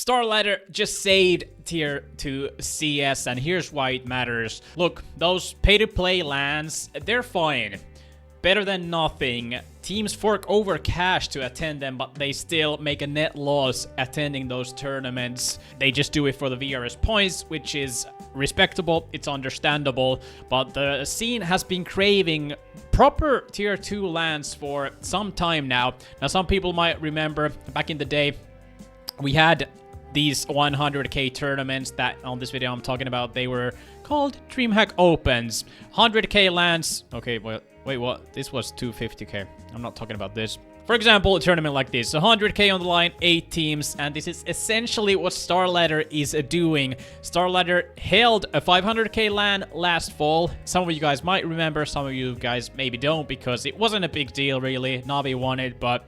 StarLadder just saved tier 2 CS, and here's why it matters. Look, those pay-to-play lands, they're fine. Better than nothing. Teams fork over cash to attend them, but they still make a net loss attending those tournaments. They just do it for the VRS points, which is respectable, it's understandable, but the scene has been craving proper tier 2 lands for some time now. Now, some people might remember back in the day, we had these 100k tournaments that on this video I'm talking about. They were called DreamHack Opens. 100k lands. Okay, well, wait, what? This was 250k. I'm not talking about this. For example, a tournament like this, 100k on the line, 8 teams, and this is essentially what StarLadder is doing. StarLadder held a 500k LAN last fall. Some of you guys might remember, some of you guys maybe don't, because it wasn't a big deal really. Navi won it, but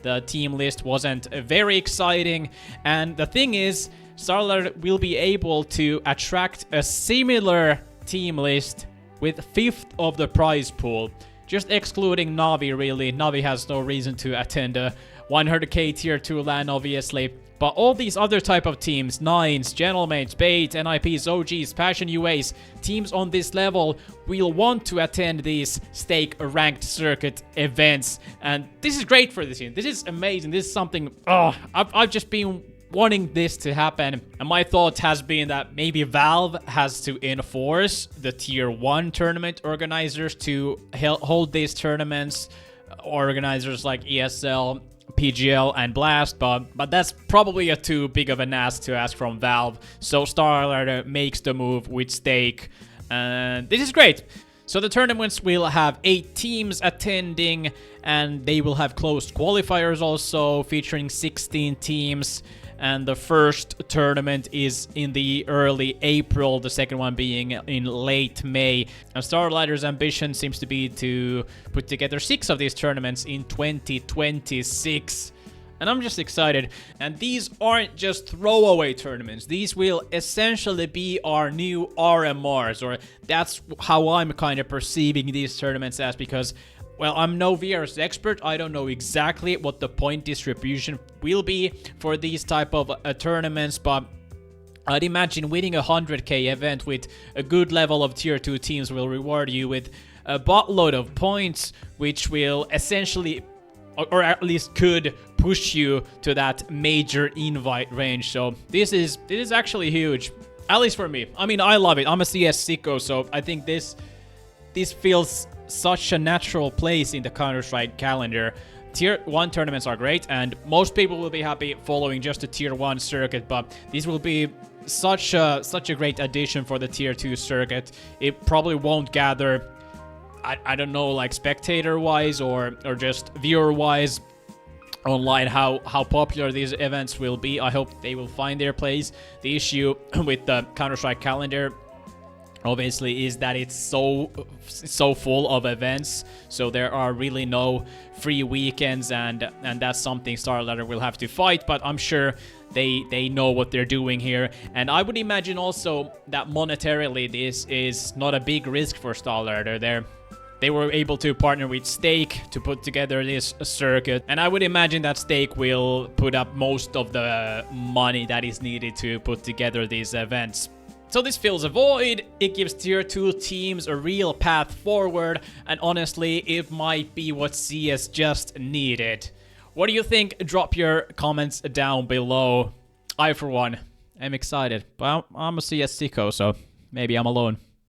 the team list wasn't very exciting. And the thing is, StarLadder will be able to attract a similar team list with 1/5 of the prize pool. Just excluding Navi, really. Navi has no reason to attend a 100k tier 2 LAN, obviously. But all these other type of teams, Nines, Gentlemen, Bait, NIPs, OGs, Passion UAs, teams on this level will want to attend these stake ranked circuit events. And this is great for the scene. This is amazing. This is something, I've just been wanting this to happen. And my thought has been that maybe Valve has to enforce the tier 1 tournament organizers to hold these tournaments. Organizers like ESL, PGL, and Blast, but that's probably too big of an ask to ask from Valve. So StarLadder makes the move with stake, and this is great. So the tournaments will have 8 teams attending, and they will have closed qualifiers also, featuring 16 teams. And the first tournament is in the early April, the second one being in late May. And StarLadder's ambition seems to be to put together 6 of these tournaments in 2026. And I'm just excited. And these aren't just throwaway tournaments. These will essentially be our new RMRs, or that's how I'm kind of perceiving these tournaments as, because, well, I'm no VRS expert. I don't know exactly what the point distribution will be for these type of tournaments, but I'd imagine winning a 100k event with a good level of tier 2 teams will reward you with a buttload of points, which will essentially, or at least could, push you to that major invite range. So this is actually huge, at least for me. I mean, I love it. I'm a CS sicko, so I think this feels such a natural place in the Counter-Strike calendar. Tier 1 tournaments are great, and most people will be happy following just the tier 1 circuit, but these will be such a great addition for the tier 2 circuit. It probably won't gather, I don't know, like spectator-wise or just viewer-wise online how popular these events will be. I hope they will find their place. The issue with the Counter-Strike calendar obviously is that it's so full of events, so there are really no free weekends, and that's something StarLadder will have to fight, but I'm sure they know what they're doing here. And I would imagine also that monetarily this is not a big risk for StarLadder. They were able to partner with Stake to put together this circuit, and I would imagine that Stake will put up most of the money that is needed to put together these events. So this fills a void, it gives tier 2 teams a real path forward, and honestly, it might be what CS just needed. What do you think? Drop your comments down below. I, for one, am excited, but I'm a CS sicko, so maybe I'm alone.